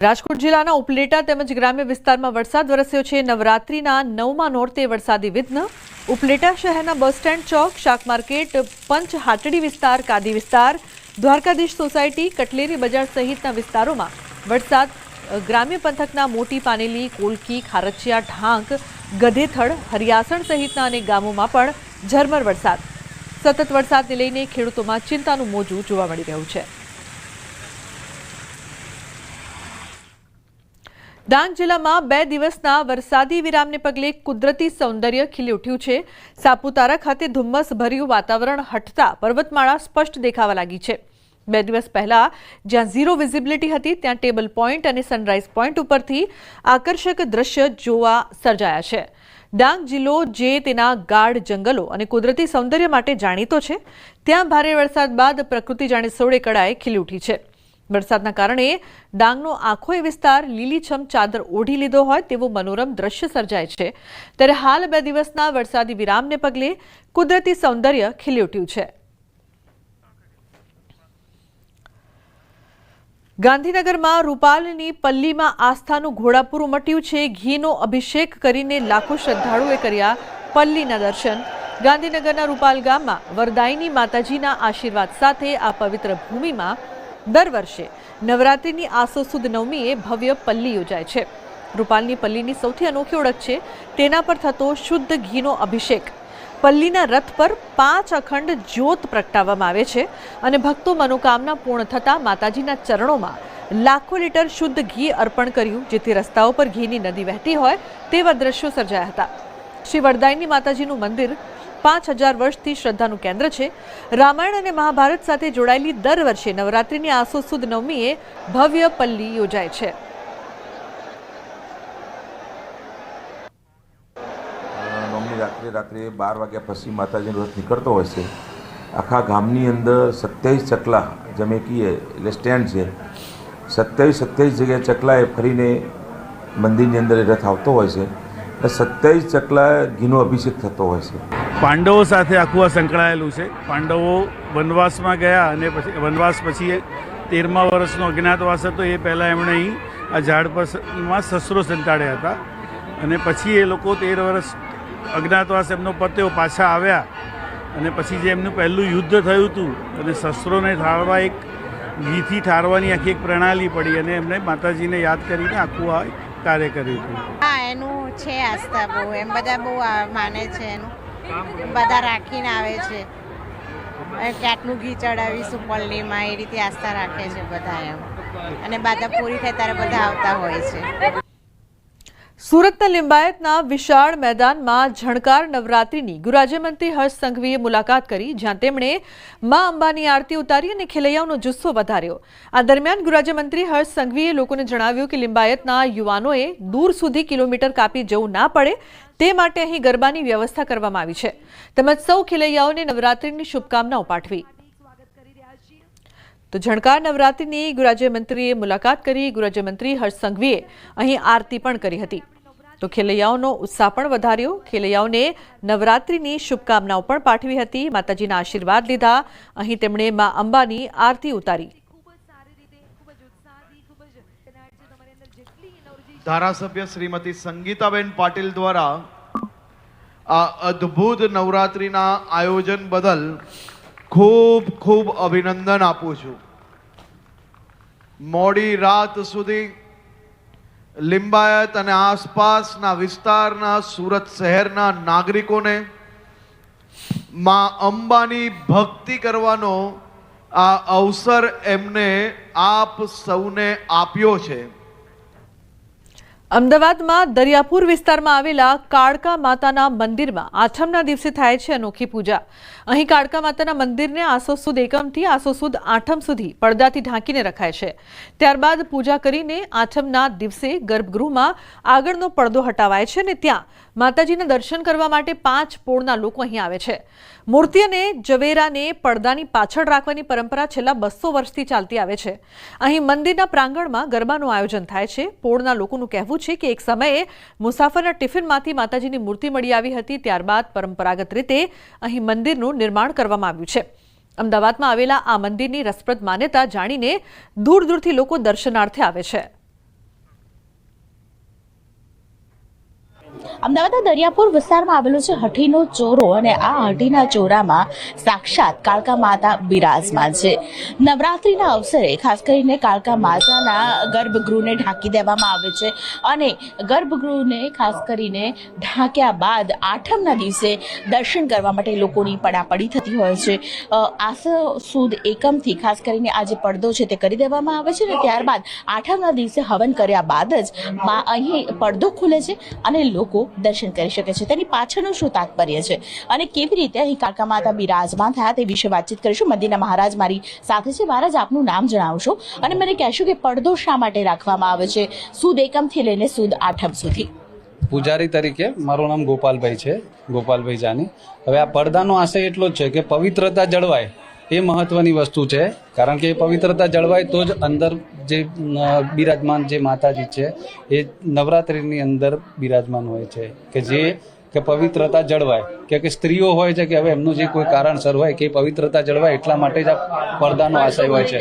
રાજકોટ જિલ્લાના ઉપલેટા તેમજ ગ્રામ્ય વિસ્તારમાં વરસાદ વરસ્યો છે। નવરાત્રીના 9મા નોરતે વરસાદી વિઘ્ન। ઉપલેટા શહેરના બસ સ્ટેન્ડ ચોક, શાક માર્કેટ, પંચ હાટડી વિસ્તાર, કાદી વિસ્તાર, દ્વારકાધીશ સોસાયટી, કટલેરી બજાર સહિતના વિસ્તારોમાં વરસાદ ગ્રામ્ય પંથકના મોટી પાનેલી, કોલકી, ખારચિયા, ઢાંક, ગધેથડ, હરિયાસણ સહિતના અનેક ગામોમાં પણ ઝરમર વરસાદ। સતત વરસાદને લઈને ખેડૂતોમાં ચિંતાનું મોજું જોવા મળી રહ્યું છે। ડાંગ જિલ્લામાં 2 દિવસના વરસાદી વિરામને પગલે કુદરતી સૌંદર્ય ખીલી ઉઠ્યું છે। સાપુતારા ખાતે ધુમ્મસ ભર્યું વાતાવરણ હટતા પર્વતમાળા સ્પષ્ટ દેખાવા લાગી છે। 2 દિવસ પહેલા જ્યાં ઝીરો વિઝિબિલિટી હતી ત્યાં ટેબલ પોઈન્ટ અને સનરાઈઝ પોઈન્ટ ઉપરથી આકર્ષક દ્રશ્ય જોવા સર્જાયા છે। ડાંગ જિલ્લો જે તેના ગાઢ જંગલો અને કુદરતી સૌંદર્ય માટે જાણીતો છે, ત્યાં ભારે વરસાદ બાદ પ્રકૃતિ જાણે સોળે કળાએ ખીલી ઉઠી છે। વરસાદના કારણે ડાંગનો આખો વિસ્તાર લીલીછમ ચાદર ઓઢી લીધો હોય તેવું મનોરમ દ્રશ્ય સર્જાય છે। ત્યારે હાલ 2 દિવસના વરસાદી વિરામને પગલે કુદરતી સૌંદર્ય ખીલી ઉઠ્યું છે। ગાંધીનગરમાં રૂપાલની પલ્લીમાં આસ્થાનું ઘોડાપુર ઉમટ્યું છે। ઘીનો અભિષેક કરીને લાખો શ્રદ્ધાળુઓએ કર્યા પલ્લીના દર્શન। ગાંધીનગરના રૂપાલ ગામમાં વરદાયિની માતાજીના આશીર્વાદ સાથે આ પવિત્ર ભૂમિમાં દર વર્ષે નવરાત્રિની આસો સુદ નવમીએ ભવ્ય પલ્લી યોજાય છે। રૂપાલની પલ્લીની સૌથી અનોખી ઓળખ છે તેના પર થતો શુદ્ધ ઘીનો અભિષેક। પલ્લીના રથ પર 5 અખંડ જ્યોત પ્રગટાવવામાં આવે છે અને ભક્તો મનોકામના પૂર્ણ થતા માતાજીના ચરણોમાં લાખો લીટર શુદ્ધ ઘી અર્પણ કર્યું, જેથી રસ્તાઓ પર ઘીની નદી વહેતી હોય તેવા દ્રશ્યો સર્જાયા હતા। શ્રી વરદાયિની માતાજીનું મંદિર 5000 વર્ષથી શ્રદ્ધાનું કેન્દ્ર છે। રામાયણ અને મહાભારત સાથે જોડાયેલી દર વર્ષે નવરાત્રિની આસો સુદ નવમીએ ભવ્ય પલ્લી યોજાય છે। નવમી રાત્રે 12 વાગ્યા પછી માતાજીનો રથ નીકળતો હોય છે। આખા ગામની અંદર 27 ચકલા જમેકીએ એટલે સ્ટેન્ડ છે, 27 જગ્યાએ ચકલાએ ફરીને મંદિરની અંદર રથ આવતો હોય છે। 27 ચકલા ઘીનો અભિષેક થતો હોય છે। પાંડવો સાથે આખું આ સંકળાયેલું છે। પાંડવો વનવાસમાં ગયા અને પછી વનવાસ પછી 13મા વર્ષનો અજ્ઞાતવાસ હતો, એ પહેલાં એમણે અહીં આ ઝાડ પરમાં સસરો સંતાડ્યા હતા અને પછી એ લોકો 13 વર્ષ અજ્ઞાતવાસ એમનો પત્યો, પાછા આવ્યા અને પછી જે એમનું પહેલું યુદ્ધ થયું હતું અને સસરોને ઠારવા એક ઘીથી ઠારવાની આખી એક પ્રણાલી પડી અને એમણે માતાજીને યાદ કરીને આખું આ કાર્ય કર્યું હતું। હા, એનું છે આસ્થા બહુ, એમ બધા બહુ માને છે, એનું બધા રાખીને આવે છે કે આટલું ઘી ચડાવીશું પલ્લીમાં, એ રીતે આસ્થા રાખે છે બધા એમ, અને બાધા પૂરી થાય ત્યારે બધા આવતા હોય છે। સુરતના લિંબાયતના વિશાળ મેદાનમાં ઝણકાર નવરાત્રિની ગૃહરાજ્યમંત્રી હર્ષ સંઘવીએ મુલાકાત કરી, જ્યાં તેમણે મા અંબાની આરતી ઉતારી અને ખેલૈયાઓનો જુસ્સો વધાર્યો। આ દરમિયાન ગૃહરાજ્યમંત્રી હર્ષ સંઘવીએ લોકોને જણાવ્યું કે લિંબાયતના યુવાનોએ દૂર સુધી કિલોમીટર કાપી જવું ના પડે તે માટે અહીં ગરબાની વ્યવસ્થા કરવામાં આવી છે, તેમજ સૌ ખેલૈયાઓને નવરાત્રિની શુભકામનાઓ પાઠવી। તો ઝણકાર નવરાત્રિની ગૃહરાજ્યમંત્રીએ મુલાકાત કરી। ગૃહરાજ્યમંત્રી હર્ષ સંઘવીએ અહીં આરતી પણ કરી હતી, તો ખેલૈયાઓનો ઉત્સાહ પણ વધાર્યો। ખેલૈયાઓને નવરાત્રિની શુભકામનાઓ પણ પાઠવી હતી, માતાજીના આશીર્વાદ લીધા। અહીં તેમણે મા અંબાની આરતી ઉતારી। ધારાસભ્ય શ્રીમતી સંગીતાબેન પાટીલ દ્વારા આ અદ્ભુત નવરાત્રિના આયોજન બદલ ખૂબ ખૂબ અભિનંદન આપું છું। મોડી રાત સુધી લિંબાયત અને આસપાસના વિસ્તારના સુરત શહેરના નાગરિકોને મા અંબાની ભક્તિ કરવાનો આ અવસર એમને આપ સૌને આપ્યો છે। અમદાવાદમાં દરિયાપુર વિસ્તારમાં આવેલા કાળકા માતાના મંદિરમાં આઠમના દિવસે થાય છે અનોખી પૂજા। અહીં કાળકા માતાના મંદિરને આસો સુદ એકમથી આસો સુદ આઠમ સુધી પડદાથી ઢાંકીને રખાય છે। ત્યારબાદ પૂજા કરીને આઠમના દિવસે ગર્ભગૃહમાં આગળનો પડદો હટાવાય છે અને ત્યાં માતાજીના દર્શન કરવા માટે 5 પોળના લોકો અહીં આવે છે। મૂર્તિ અને ઝવેરાને પડદાની પાછળ રાખવાની પરંપરા છેલ્લા 200 વર્ષથી ચાલતી આવે છે। અહીં મંદિરના પ્રાંગણમાં ગરબાનું આયોજન થાય છે। પોળના લોકોનું કહેવું છે કે એક સમયે મુસાફરના ટિફિનમાંથી માતાજીની મૂર્તિ મળી આવી હતી, ત્યારબાદ પરંપરાગત રીતે અહીં મંદિરનું નિર્માણ કરવામાં આવ્યું છે। અમદાવાદમાં આવેલા આ મંદિરની રસપ્રદ માન્યતા જાણીને દૂર દૂરથી લોકો દર્શનાર્થે આવે છે। અમદાવાદના દરિયાપુર વિસ્તારમાં આવેલો છે હઠીનો ચોરો અને આ હઠીના ચોરામાં સાક્ષાત કાળકા માતા બિરાજમાન છે. નવરાત્રિના અવસરે ખાસ કરીને કાળકા માતાના ગર્ભગૃહને ઢાંકી દેવામાં આવે છે અને ગર્ભગૃહને ખાસ કરીને ઢાંક્યા બાદ આઠમના દિવસે દર્શન કરવા માટે લોકોની પડાપડી થતી હોય છે. આસો સુદ એકમથી ખાસ કરીને આ જે પડદો છે તે કરી દેવામાં આવે છે અને ત્યારબાદ આઠમના દિવસે હવન કર્યા બાદ જ અહીં પડદો ખુલે છે અને લોકો દર્શન કરી શકે છે. તેની પાછળનું શું તાત્પર્ય છે અને કેવી રીતે અહીં કાળકા માતા બિરાજમાન થયા તે વિશે વાતચીત કરીશું. મંદિરના મહારાજ મારી સાથે છે. મહારાજ, આપનું નામ જણાવશો અને મને કહેશો કે પડદો શા માટે રાખવામાં આવે છે સુદ એકમથી લઈને સુદ આઠમ સુધી? પૂજારી તરીકે મારું નામ ગોપાલભાઈ છે, ગોપાલભાઈ જાની. હવે આ પડદાનો આશય એટલો જ છે કે પવિત્રતા જળવાય, એ મહત્વની વસ્તુ છે. કારણ કે પવિત્રતા જળવાય તો જ અંદર જે બિરાજમાન જે માતાજી છે એ નવરાત્રિની અંદર બિરાજમાન હોય છે કે પવિત્રતા જળવાય કે સ્ત્રીઓ હોય છે કે હવે એમનું જે કોઈ કારણસર હોય કે પવિત્રતા જળવાય એટલા માટે જ આ પડદાનો આશય હોય છે.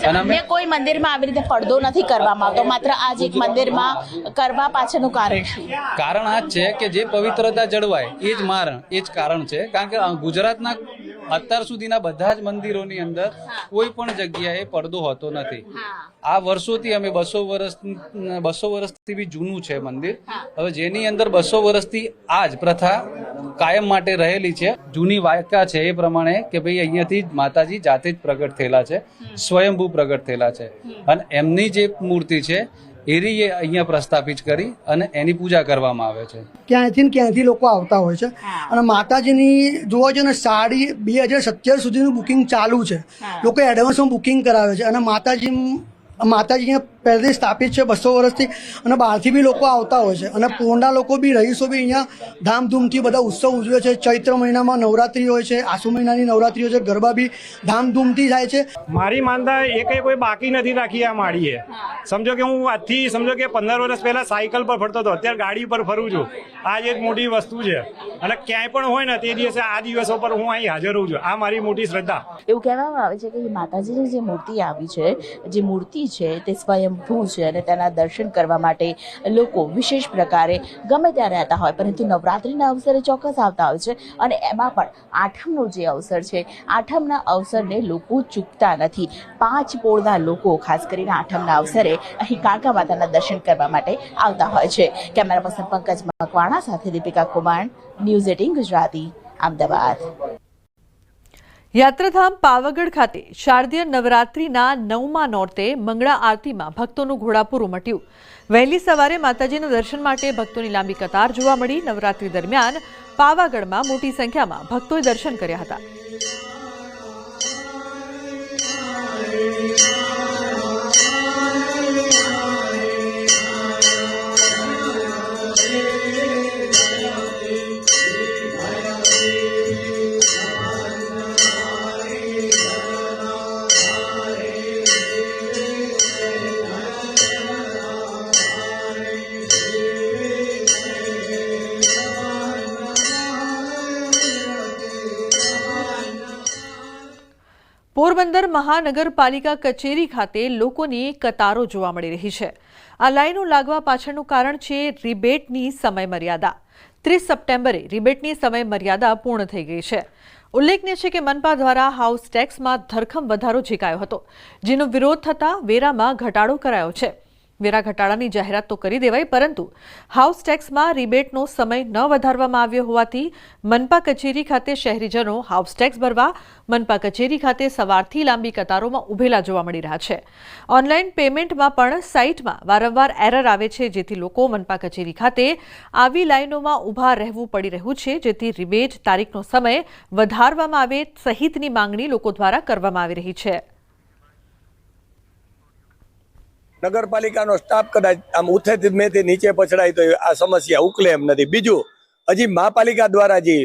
અને અમે કોઈ મંદિરમાં આવી રીતે પડદો નથી કરવામાં આવતો, માત્ર આ જ એક મંદિરમાં કરવા પાછળનું કારણ શું? કારણ આ જ છે કે જે પવિત્રતા જળવાય એ જ કારણ છે. કારણ કે ગુજરાતના અત્યાર સુધીના બધા જ મંદિરોની અંદર કોઈ પણ જગ્યાએ પડદો હોતો નથી. આ વર્ષોથી અમે 200 વર્ષથી બી જૂનું છે મંદિર. હવે જેની અંદર 200 વર્ષથી આ જ પ્રથા કાયમ માટે રહેલી છે. જૂની વાયકા છે એ પ્રમાણે કે ભાઈ અહીંયાથી માતાજી જાતે જ પ્રગટ થયેલા છે, સ્વયંભૂ પ્રગટ થયેલા છે અને એમની જે મૂર્તિ છે એ અહીંયા પ્રસ્થાપિત કરી અને એની પૂજા કરવામાં આવે છે. ક્યાંથી લોકો આવતા હોય છે અને માતાજીની જોવા જોઈએ ને 2027 સુધીનું બુકિંગ ચાલુ છે. લોકો એડવાન્સમાં બુકિંગ કરાવે છે અને માતાજી અહીંયા પહેલેથી સ્થાપિત છે 200 વર્ષથી અને બહારથી બી લોકો આવતા હોય છે અને પોંડા લોકો બી રહીશો બી અહીંયા ધામધૂમથી બધા ઉત્સવ ઉજવે છે. ચૈત્ર મહિનામાં નવરાત્રિ હોય છે, આસુ મહિનાની નવરાત્રિ હોય છે, ગરબા બી ધામધૂમથી થાય છે. મારી માનતા એ કોઈ બાકી નથી રાખી આ માળીએ. સમજો કે હું આજથી સમજો કે 15 વર્ષ પહેલા સાયકલ પર ફરતો હતો, અત્યારે ગાડી પર ફરું છું. આ જ એક મોટી વસ્તુ છે અને ક્યાંય પણ હોય ને તે દિવસે આ દિવસો પર હું અહીં હાજર રહું છું. આ મારી મોટી શ્રદ્ધા. એવું કહેવામાં આવે છે કે માતાજીની જે મૂર્તિ આવી છે, જે મૂર્તિ છે તે સ્વયંભૂ છે અને તેના દર્શન કરવા માટે લોકો વિશેષ પ્રકારે ગમે ત્યારે આવતા હોય, પરંતુ નવરાત્રિના અવસરે ચોક્કસ આવતા હોય છે અને એમાં પણ આઠમનો જે અવસર છે, આઠમના અવસરને લોકો ચૂકતા નથી. 5 પોળના લોકો ખાસ કરીને આઠમના અવસરે અહીં કાળકા માતાના દર્શન કરવા માટે આવતા હોય છે. કેમેરા પર્સન પંકજ મકવાણા સાથે દીપિકા કુમાર, ન્યૂઝ 18 ગુજરાતી, અમદાવાદ. યાત્રાધામ પાવાગઢ ખાતે શારદીય નવરાત્રિના 9મા નોરતે મંગળા આરતીમાં ભક્તોનું ઘોડાપૂર ઉમટ્યું. વહેલી સવારે માતાજીના દર્શન માટે ભક્તોની લાંબી કતાર જોવા મળી. નવરાત્રિ દરમિયાન પાવાગઢમાં મોટી સંખ્યામાં ભક્તોએ દર્શન કર્યા હતા. પોરબંદર મહાનગરપાલિકા કચેરી ખાતે લોકોની કતારો જોવા મળી રહી છે. આ લાઈનો લાગવા પાછળનું કારણ છે રિબેટની સમયમર્યાદા. 30 સપ્ટેમ્બરે રિબેટની સમયમર્યાદા પૂર્ણ થઈ ગઈ છે. ઉલ્લેખનીય છે કે મનપા દ્વારા હાઉસ ટેક્સમાં ધરખમ વધારો ઝીકાયો હતો, જેનો વિરોધ થતાં વેરામાં ઘટાડો કરાયો છે. વેરા ઘટાડાની જાહેરાત તો કરી દેવાઈ, પરંતુ હાઉસ ટેક્સમાં રિબેટનો સમય ન વધારવામાં આવ્યો હોવાથી મનપા કચેરી ખાતે શહેરીજનો હાઉસ ટેક્સ ભરવા મનપા કચેરી ખાતે સવારથી લાંબી કતારોમાં ઉભેલા જોવા મળી રહ્યા છે. ઓનલાઈન પેમેન્ટમાં પણ સાઇટમાં વારંવાર એરર આવે છે, જેથી લોકો મનપા કચેરી ખાતે આવી લાઈનોમાં ઊભા રહેવું પડી રહ્યું છે, જેથી રિબેટ તારીખનો સમય વધારવામાં આવે સહિતની માંગણી લોકો દ્વારા કરવામાં આવી રહી છે. નગરપાલિકાનો સ્ટાફ કદાચ આમ ઉથેથી મેથી નીચે પછડાય તો આ સમસ્યા ઉકલે એમ નથી. બીજું, હજી મહાપાલિકા દ્વારા જે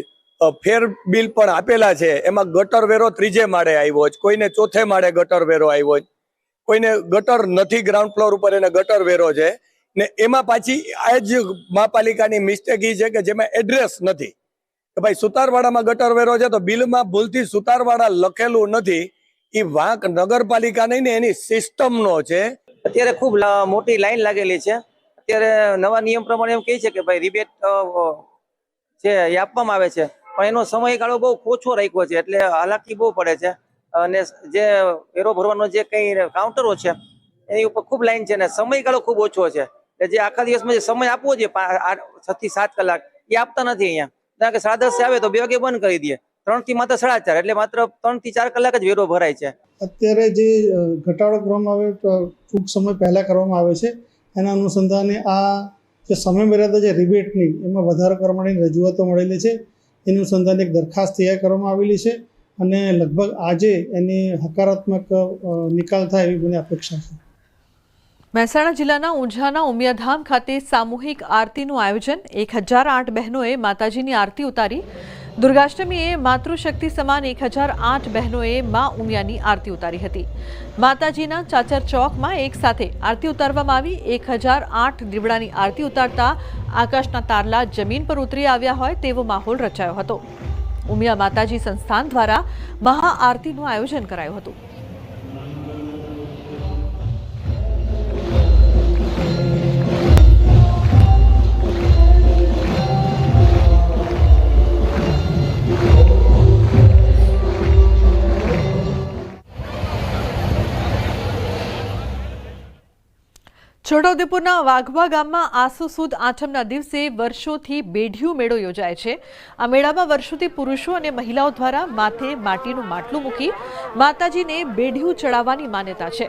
ફેર બિલ પણ આપેલા છે એમાં ગટર વેરો 3જે માળે આવ્યો છે, કોઈને 4થે માળે ગટર વેરો આવ્યો છે, કોઈને ગટર નથી ગ્રાઉન્ડ ફ્લોર ઉપર એને ગટર વેરો છે ને એમાં પાછી આ જ મહાપાલિકાની મિસ્ટેક એ છે કે જેમાં એડ્રેસ નથી કે ભાઈ સુતારવાડામાં ગટર વેરો છે તો બિલમાં ભૂલથી સુતારવાડા લખેલું નથી. એ વાંક નગરપાલિકા નહીં ને એની સિસ્ટમનો છે. અત્યારે ખૂબ મોટી લાઈન લાગેલી છે અત્યારે નવા નિયમ પ્રમાણે એમ કહે છે કે ભાઈ રિબેટ છે એ આપવામાં આવે છે, પણ એનો સમયગાળો બહુ ઓછો રાખ્યો છે, એટલે હાલાકી બહુ પડે છે. અને જે વેરો ભરવાનો જે કઈ કાઉન્ટરો છે એની ઉપર ખૂબ લાઈન છે, અને સમયગાળો ખૂબ ઓછો છે. જે આખા દિવસમાં જે સમય આપવો જોઈએ 6 થી 7 કલાક એ આપતા નથી અહીંયા. કારણ કે 10:30 આવે તો 2 વાગે બંધ કરી દે, 3 થી માત્ર 4:30, એટલે માત્ર 3 થી 4 કલાક જ વેરો ભરાય છે. અત્યારે જે ઘટાડો કરવામાં આવે ટૂંક સમય પહેલાં કરવામાં આવે છે, એના અનુસંધાને આ જે સમય મર્યાદા છે રિબેટની એમાં વધારો કરવા માટેની રજૂઆતો મળેલી છે. એનું અનુસંધાને એક દરખાસ્ત તૈયાર કરવામાં આવેલી છે અને લગભગ આજે એની હકારાત્મક નિકાલ થાય એવી મને અપેક્ષા છે. મહેસાણા જિલ્લાના ઊંઝાના ઉમિયાધામ ખાતે સામૂહિક આરતીનું આયોજન. 1008 બહેનોએ માતાજીની આરતી ઉતારી. દુર્ગાષ્ટમીએ માતૃશક્તિ સમાન 1008 બહેનોએ મા ઉમિયાની આરતી ઉતારી હતી. માતાજીના ચાચર ચોકમાં એક સાથે આરતી ઉતારવામાં આવી. 1008 દીવડાની આરતી ઉતારતા આકાશના તારલા જમીન પર ઉતરી આવ્યા હોય તેવો માહોલ રચાયો હતો. ઉમિયા માતાજી સંસ્થાન દ્વારા મહાઆરતીનું આયોજન કરાયું હતું. છોટાઉદેપુરના વાઘવા ગામમાં આસો સુદ આઠમના દિવસે વર્ષોથી બેઢિયું મેળો યોજાય છે. આ મેળામાં વર્ષોથી પુરુષો અને મહિલાઓ દ્વારા માથે માટીનું માટલું મૂકી માતાજીને બેઢિયું ચડાવવાની માન્યતા છે.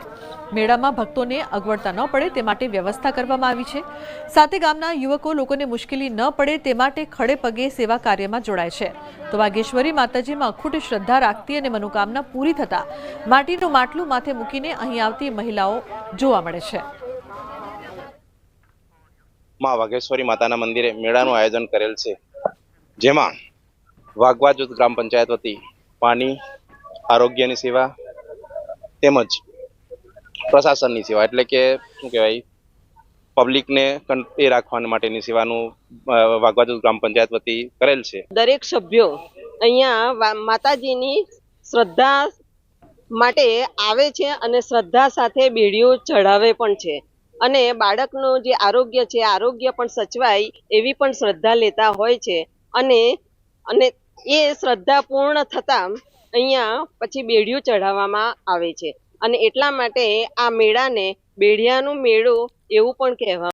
મેળામાં ભક્તોને અગવડતા ન પડે તે માટે વ્યવસ્થા કરવામાં આવી છે. સાથે ગામના યુવકો લોકોને મુશ્કેલી ન પડે તે માટે ખડે પગે સેવા કાર્યમાં જોડાય છે. તો વાઘેશ્વરી માતાજીમાં અખૂટ શ્રદ્ધા રાખતી અને મનોકામના પૂરી થતા માટીનું માટલું માથે મૂકીને અહીં આવતી મહિલાઓ જોવા મળે છે. માં વાઘેશ્વરી માતાના મંદિરે મેળાનું આયોજન કરેલ છે, જેમાં વાઘવા જૂથ ગ્રામ પંચાયત વતી પાણી, આરોગ્યની સેવા તેમજ પ્રશાસનની સેવા, એટલે કે શું કહેવાય, પબ્લિકને કંટ્રોલ રાખવા માટેની સેવાનું વાઘવા જૂથ ગ્રામ પંચાયત વતી કરેલ છે. દરેક સભ્યો અહીંયા માતાજીની શ્રદ્ધા માટે આવે છે અને શ્રદ્ધા સાથે બેડીઓ ચઢાવે પણ છે. અને બાળકનું જે આરોગ્ય છે આરોગ્ય પણ સચવાય એવી પણ શ્રદ્ધા લેતા હોય છે. અને એ શ્રદ્ધા પૂર્ણ થતાં અહીંયા પછી બેડિયું ચઢાવવામાં આવે છે. અને એટલા માટે આ મેળાને બેડિયાનો મેળો એવું પણ કહેવામાં